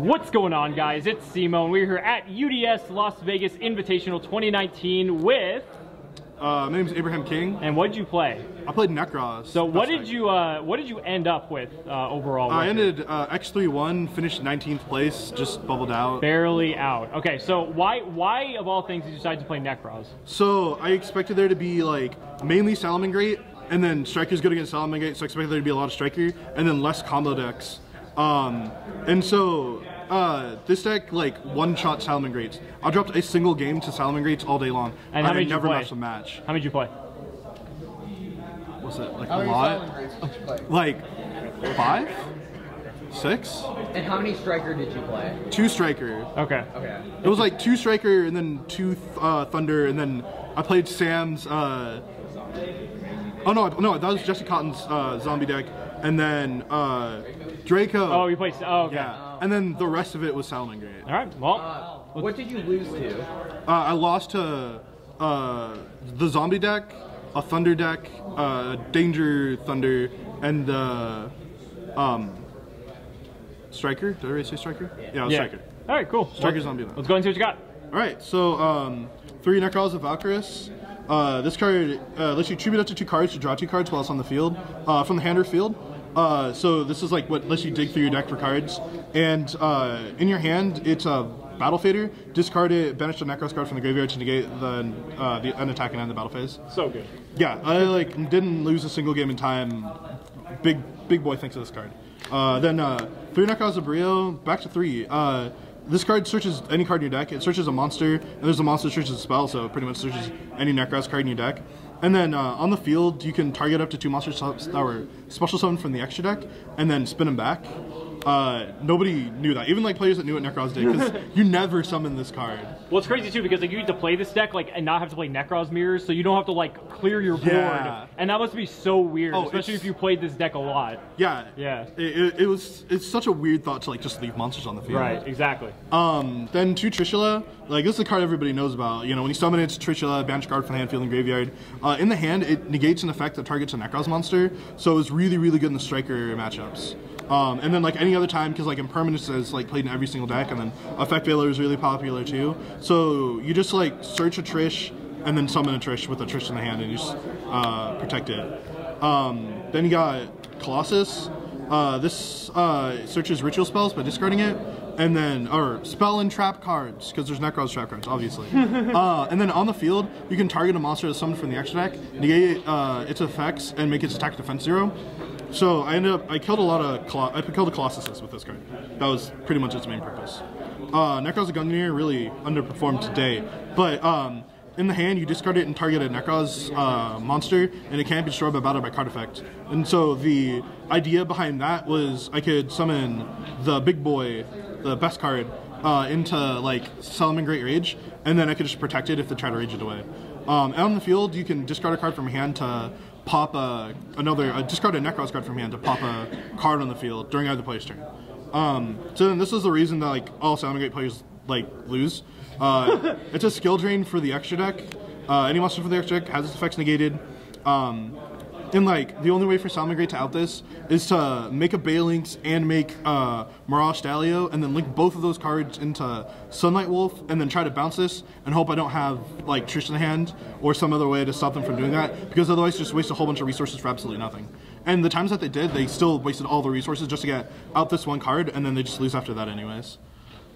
What's going on, guys? It's Simo, and we're here at UDS Las Vegas Invitational 2019 with... my name's Abraham King. And what did you play? I played Necros. So what did you end up with overall? I ended X3-1, finished 19th place, just bubbled out. Barely out. Okay, so why of all things did you decide to play Necros? So I expected there to be like mainly Salamangreat, and then Striker's good against Salamangreat, so I expected there to be a lot of Striker, and then less combo decks. And so this deck like one-shot Salamangreats. I dropped a single game to Salamangreats all day long. And how many did you play? Never matched a match. How many did you play? Was it like a lot? Like 5? 6? And how many Striker did you play? 2 Striker. Okay. Okay. It was like 2 Striker and then 2 Thunder, and then I played Sam's. Oh no, that was Jesse Cotton's zombie deck, and then Draco. Oh, you played. Oh, okay. Yeah, and then the rest of it was Salamangreat. All right. Well, What did you lose to? I lost to the zombie deck, a Thunder deck, Danger Thunder, and the Striker. Did I already say Striker? Yeah, it was Striker. All right, cool. Striker zombie. Let's go and see what you got. All right, so 3 Necros of Valkyrus. This card lets you tribute up to 2 cards to draw 2 cards while it's on the field, from the hand or field. So this is like what lets you dig through your deck for cards. And in your hand, it's a Battle Fader. Discard it, banish the Necros card from the graveyard to negate an attack and end the battle phase. So good. Yeah, I like didn't lose a single game in time. Big boy thanks to this card. Then 3 Necros of Brio, back to 3. This card searches any card in your deck. It searches a monster, and there's a monster that searches a spell, so it pretty much searches any Necros card in your deck. And then on the field, you can target up to 2 monsters that were special summoned from the extra deck, and then spin them back. Nobody knew that. Even like players that knew what Necros did, because you never summon this card. Well, it's crazy too because like you need to play this deck like and not have to play Necros mirrors, so you don't have to like clear your board. Yeah. And that must be so weird, Oh, especially if you played this deck a lot. Yeah. Yeah. It's such a weird thought to like just leave monsters on the field. Right. Exactly. Then 2 Trishula. Like this is a card everybody knows about. You know, when you summon it, it's Trishula, banish card from the hand, field, and graveyard. In the hand, it negates an effect that targets a Necros monster, so it's really good in the Striker matchups. And then like any other time, because like Impermanence is like played in every single deck, and then Effect Veiler is really popular too. So you just like search a Trish and then summon a Trish with a Trish in the hand and you just protect it. Then you got Colossus. This searches ritual spells by discarding it, and then or spell and trap cards because there's Necros trap cards obviously. And then on the field, you can target a monster that's summoned from the extra deck, negate its effects, and make its attack defense 0. So I killed a lot of I killed a Colossus with this card. That was pretty much its main purpose. Necros of Gungnir really underperformed today, but in the hand you discard it and target a Necros monster, and it can't be destroyed by battle by card effect. And so the idea behind that was I could summon the big boy, the best card, into like Salamangreat Rage, and then I could just protect it if they try to rage it away. And on the field, you can discard a card from your hand to pop discard a Necros card from hand to pop a card on the field during either player's turn. So then this is the reason that like all Salamangreat players like lose. It's a skill drain for the extra deck. Any monster from the extra deck has its effects negated. And like the only way for Salamangreat to out this is to make a Balinx and make Mirage Stalio, and then link both of those cards into Sunlight Wolf, and then try to bounce this and hope I don't have like Trish in the hand or some other way to stop them from doing that, because otherwise just waste a whole bunch of resources for absolutely nothing. And the times that they did, they still wasted all the resources just to get out this one card, and then they just lose after that anyways.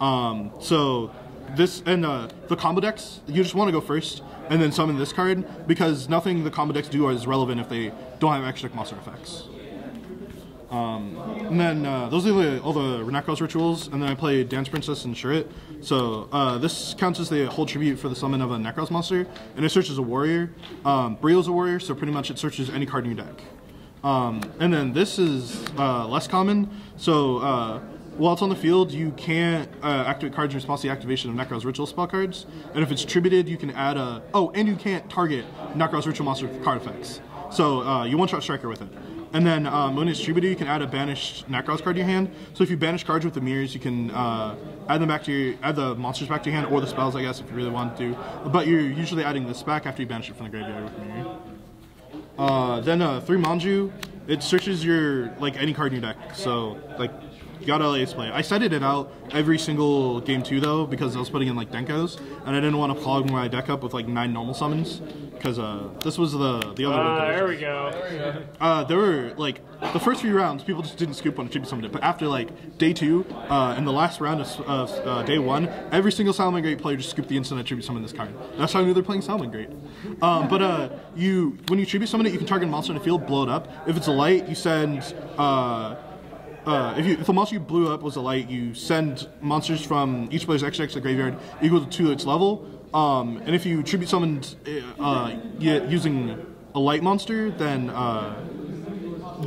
So this and the combo decks, you just want to go first and then summon this card, because nothing the combo decks do is relevant if they don't have extra deck monster effects. And then those are all the Necros rituals, and then I play Dance Princess and Shurit. So this counts as the whole tribute for the summon of a Necros monster, and it searches a warrior. Brio's a warrior, so pretty much it searches any card in your deck. And then this is less common, so while it's on the field, you can't activate cards in response to the activation of Necros ritual spell cards, and if it's tributed, you can add a... Oh, and you can't target Necros ritual monster with card effects. So you one-shot Striker with it. And then when it's tributed, you can add a banished Necros card to your hand. So if you banish cards with the mirrors, you can add the monsters back to your hand, or the spells, I guess, if you really want to. But you're usually adding this back after you banish it from the graveyard with the mirror. Then 3 Manju, it searches your like any card in your deck. So like got LA's play. I cited it out every single game too, though, because I was putting in like Denkos, and I didn't want to clog my deck up with like 9 normal summons, because this was the other. There we go. There were like the first few rounds, people just didn't scoop on Chibi Summon it, but after like day 2 and the last round of day 1, every single Salamangreat player just scooped the instant I Tribute Summon this card. That's how I knew they're playing Salamangreat. When you Tribute Summon it, you can target a monster in the field, blow it up. If it's a light, you send. If the monster you blew up was a light, you send monsters from each player's extra to the graveyard equal to its level. And if you Tribute Summoned using a light monster, then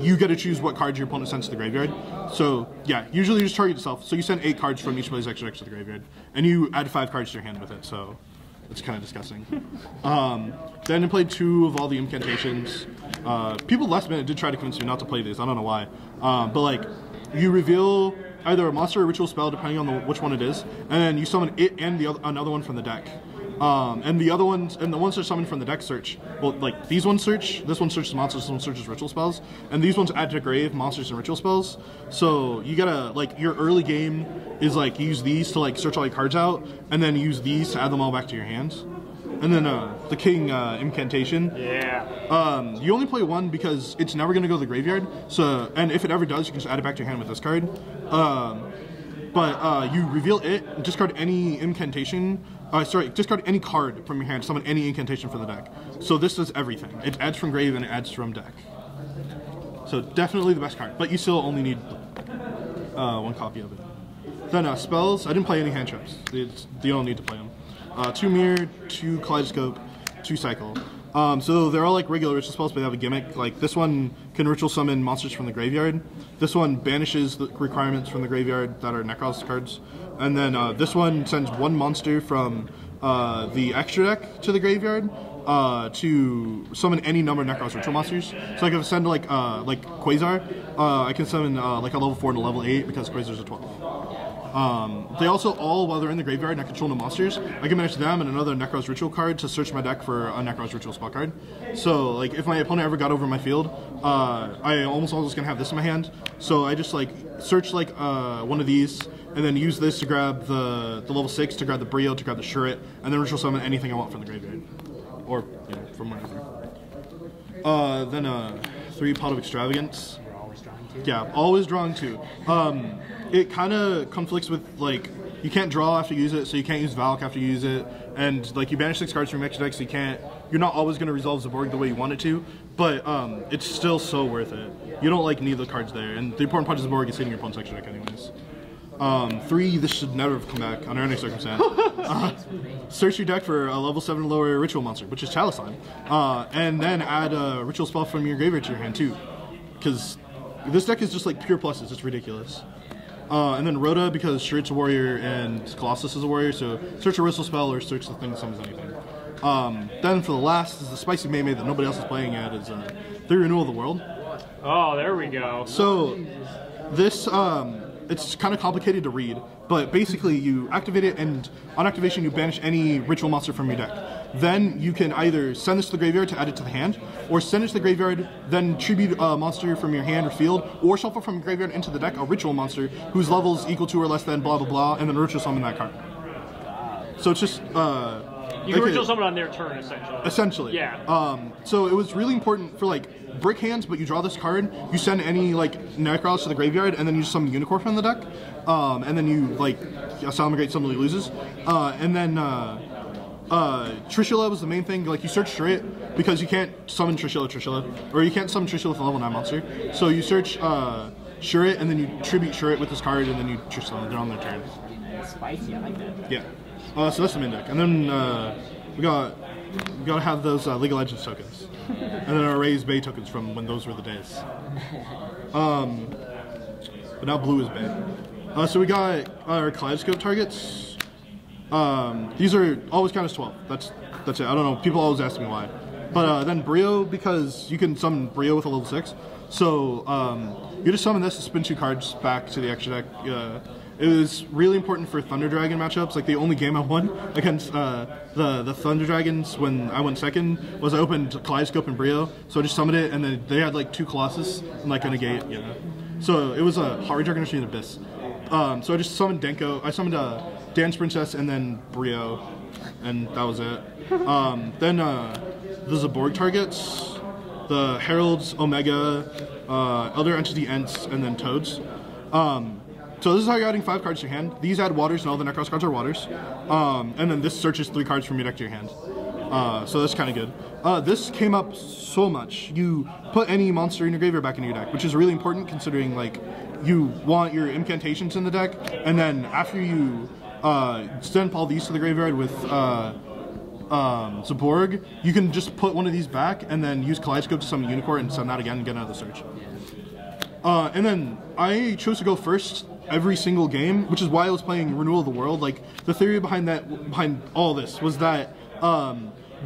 you get to choose what cards your opponent sends to the graveyard. So yeah, usually you just target yourself. So you send 8 cards from each player's extra to the graveyard, and you add 5 cards to your hand with it. So it's kind of disgusting. Then I played 2 of all the incantations. People last minute did try to convince me not to play these. I don't know why. But like, you reveal either a monster or ritual spell depending on which one it is, and then you summon it and another one from the deck. And the other ones, and the ones that are summoned from the deck search. Well, like these ones search. This one searches monsters. This one searches ritual spells. And these ones add to the grave monsters and ritual spells. So you gotta like your early game is like use these to like search all your cards out, and then use these to add them all back to your hands. And then the King Incantation. Yeah. You only play 1 because it's never gonna go to the graveyard. So, and if it ever does, you can just add it back to your hand with this card. But you reveal it, discard any incantation. Discard any card from your hand, summon any incantation for the deck. So this does everything. It adds from grave and it adds from deck. So definitely the best card, but you still only need 1 copy of it. Then spells, I didn't play any hand traps. You don't need to play them. 2 Mirror, 2 Kaleidoscope, 2 Cycle. So they're all like regular ritual spells, but they have a gimmick. Like this one can ritual summon monsters from the graveyard. This one banishes the requirements from the graveyard that are Necros cards. And then this one sends 1 monster from the extra deck to the graveyard to summon any number of Necros ritual monsters. So I can send like Quasar. I can summon like a level 4 and a level 8 because Quasar's a 12. They also all, while they're in the graveyard and I control the monsters, I can manage them and another Necros Ritual card to search my deck for a Necros Ritual spell card. So, like, if my opponent ever got over my field, I almost always gonna have this in my hand. So I just like search like one of these, and then use this to grab the level 6, to grab the Brio, to grab the Shuret, and then Ritual Summon anything I want from the graveyard, or from wherever. Then 3 Pot of Extravagance. Yeah, always drawing 2. It kind of conflicts with, like, you can't draw after you use it, so you can't use Valk after you use it, and, like, you banish 6 cards from your extra deck, so you're not always going to resolve Zaborg the way you want it to, but it's still so worth it. You don't, like, need the cards there, and the important part of Zaborg is hitting your opponent's extra deck anyways. 3, this should never have come back under any circumstance. Search your deck for a level 7 or lower ritual monster, which is Chalice-Line, and then add a ritual spell from your graveyard to your hand, too, because this deck is just, like, pure pluses. It's ridiculous. And then Rhoda, because Shuret's a warrior and Colossus is a warrior, so search a ritual spell or search the thing that summons anything. Then for the last is the spicy May that nobody else is playing yet, is 3 Renewal of the World. Oh, there we go. So this, it's kind of complicated to read, but basically you activate it, and on activation you banish any ritual monster from your deck. Then you can either send this to the graveyard to add it to the hand, or send it to the graveyard, then tribute a monster from your hand or field, or shuffle from your graveyard into the deck a ritual monster whose level is equal to or less than blah blah blah, and then ritual summon that card. So it's just You can ritual summon on their turn, essentially. Essentially. Yeah. So it was really important for like brick hands, but you draw this card, you send any like Necros to the graveyard, and then you just summon Unicorn from the deck, and then you like Salamangreat suddenly loses, and then Trishula was the main thing. Like you search Shuret because you can't summon Trishula, or you can't summon Trishula with a level 9 monster. So you search Shuret, and then you tribute Shuret with this card, and then you Trishula. They're on their turn. Spicy, I like that. Yeah. So that's the main deck, and then we gotta have those League of Legends tokens, and then our Raise Bay tokens from when those were the days. But now blue is Bay. So we got our Kaleidoscope targets. These are always count as 12. That's it. I don't know. People always ask me why. But then Brio, because you can summon Brio with a level 6. So you just summon this to spin 2 cards back to the extra deck. It was really important for Thunder Dragon matchups. Like the only game I won against the Thunder Dragons when I went second was I opened Kaleidoscope and Brio, so I just summoned it, and then they had like 2 Colossus and like a negate. Yeah. So it was a Hari Dragon Machine Abyss. So I just summoned Denko. I summoned Dance Princess and then Brio, and that was it. Then the Zaborg targets, the Heralds, Omega, other entity Ents, and then Toads. So this is how you're adding 5 cards to your hand. These add waters, and all the Necros cards are waters. And then this searches 3 cards from your deck to your hand. So that's kind of good. This came up so much. You put any monster in your graveyard back into your deck, which is really important considering like you want your incantations in the deck, and then after you send all these to the graveyard with Zaborg, you can just put one of these back and then use Kaleidoscope to summon Unicorn and send that again and get another search. And then I chose to go first every single game, which is why I was playing Renewal of the World. Like the theory behind all this was that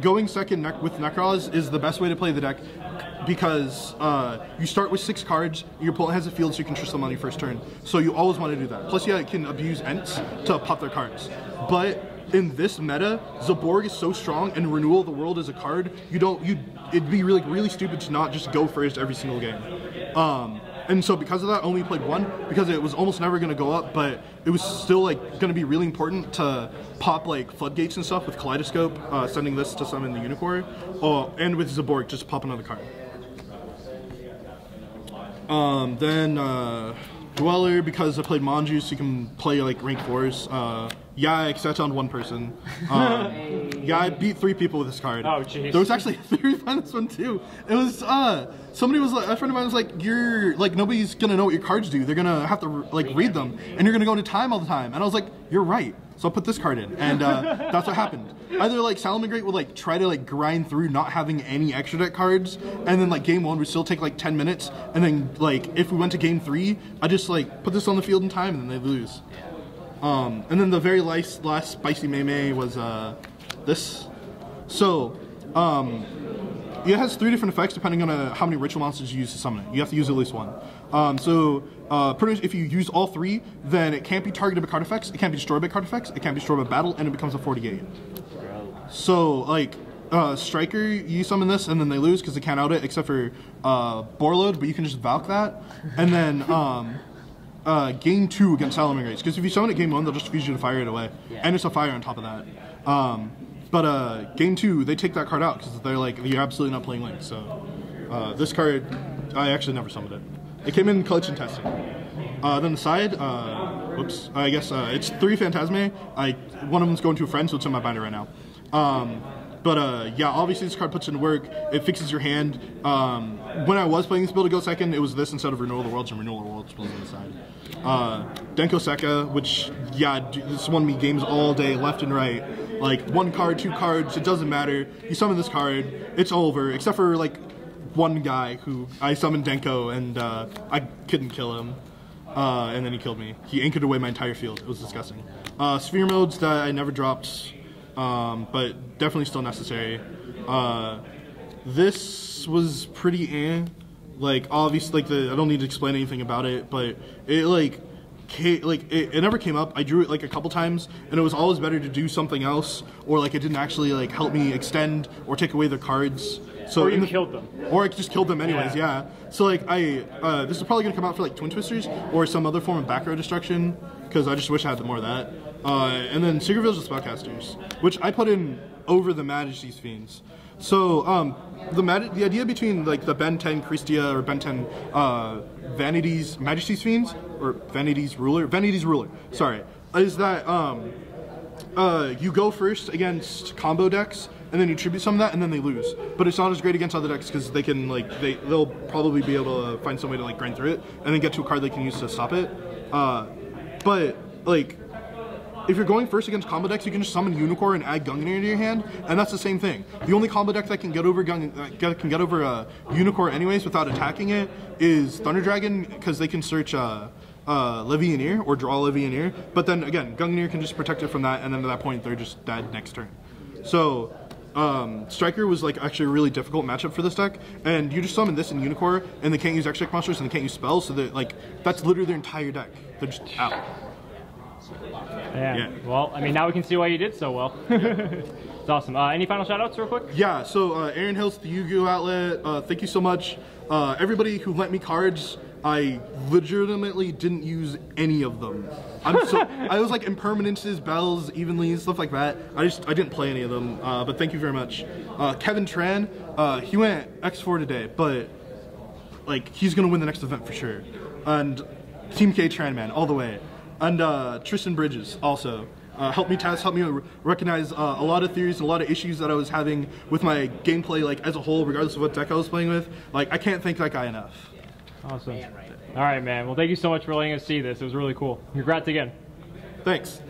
going second with Nekroz is the best way to play the deck, because you start with 6 cards, your opponent has a field so you can trust them on your first turn. So you always want to do that. Plus, yeah, you can abuse Ents to pop their cards. But in this meta, Zaborg is so strong, and Renewal of the World is a card, it'd be really stupid to not just go first every single game. And so because of that, I only played 1, because it was almost never going to go up, but it was still like going to be really important to pop like floodgates and stuff with Kaleidoscope, sending this to summon the Unicorn, and with Zaborg, just pop another card. Then Dweller, because I played Manju, so you can play like rank 4s. Yeah, I on 1 person. Yeah, I beat 3 people with this card. Oh, jeez. There was actually a theory behind this one too. It was somebody was like, a friend of mine was like, you're like, nobody's gonna know what your cards do. They're gonna have to like read them, and you're gonna go into time all the time. And I was like, you're right. So I put this card in, and that's what happened. Either like Salamangreat would like try to like grind through not having any extra deck cards, and then like game 1 would still take like 10 minutes, and then like if we went to game 3, I just like put this on the field in time, and then they lose. And then the very last spicy Mei was this. So it has 3 different effects depending on how many ritual monsters you use to summon it. You have to use at least 1. Pretty much if you use all 3, then it can't be targeted by card effects, it can't be destroyed by card effects, it can't be destroyed by battle, and it becomes a 48. So like Striker, you summon this and then they lose because they can't out it except for Borload, but you can just Valk that. And then game 2 against Salamangreats, because if you summon it game 1, they'll just fuse you to fire it away, and it's a fire on top of that. But game 2, they take that card out because they're like, you're absolutely not playing Link. So this card, I actually never summoned it. It came in collection testing. Then the side, whoops, I guess it's 3 Phantasme. One of them's going to a friend, so it's in my binder right now. Yeah, obviously this card puts in work. It fixes your hand. When I was playing this build to go second, it was this instead of Renewal of the Worlds, and Renewal of the Worlds was on the side. Denko Sekka, which, yeah, this won me games all day, left and right. Like, 1 card, 2 cards, it doesn't matter. You summon this card, it's over, except for, like, 1 guy who I summoned Denko, and I couldn't kill him. And then he killed me. He anchored away my entire field. It was disgusting. Sphere modes that I never dropped, but definitely still necessary. This was pretty like, obviously, like, I don't need to explain anything about it, but it, like, it never came up. I drew it like a couple times, and it was always better to do something else, or like it didn't actually like help me extend or take away their cards. So or you killed them. Or I just killed them anyways, yeah. So like this is probably gonna come out for like Twin Twisters or some other form of back row destruction, because I just wish I had more of that. And then Secret Village of Spellcasters, which I put in over the Majesty's Fiends. So the idea between like the Ben 10 Christia or Ben 10 Vanity's Majesty's Fiends, or Vanity's Ruler, sorry, is that you go first against combo decks, and then you tribute some of that, and then they lose. But it's not as great against other decks because they can like they'll probably be able to find some way to like grind through it, and then get to a card they can use to stop it. But like, if you're going first against combo decks, you can just summon Unicorn and add Gungnir into your hand, and that's the same thing. The only combo deck that can get over Unicorn anyways without attacking it is Thunder Dragon, because they can search Levianeer or draw Levianeer. But then again, Gungnir can just protect it from that, and then at that point they're just dead next turn. So Striker was like actually a really difficult matchup for this deck, and you just summon this in Unicorn, and they can't use extra deck monsters and they can't use spells, so that like that's literally their entire deck. They're just out. Yeah. Well, I mean, now we can see why you did so well. It's awesome. Any final shout-outs real quick? Yeah, so Aaron Hills, the Yu-Gi-Oh! Outlet, thank you so much. Everybody who lent me cards, I legitimately didn't use any of them. I was like impermanences, bells, evenly, stuff like that. I didn't play any of them. But thank you very much. Kevin Tran, he went X4 today, but like he's gonna win the next event for sure. And Team K Tran man all the way. And Tristan Bridges also. Helped me recognize a lot of theories and a lot of issues that I was having with my gameplay, like as a whole, regardless of what deck I was playing with. Like I can't thank that guy enough. Awesome. All right, man. Well, thank you so much for letting us see this. It was really cool. Congrats again. Thanks.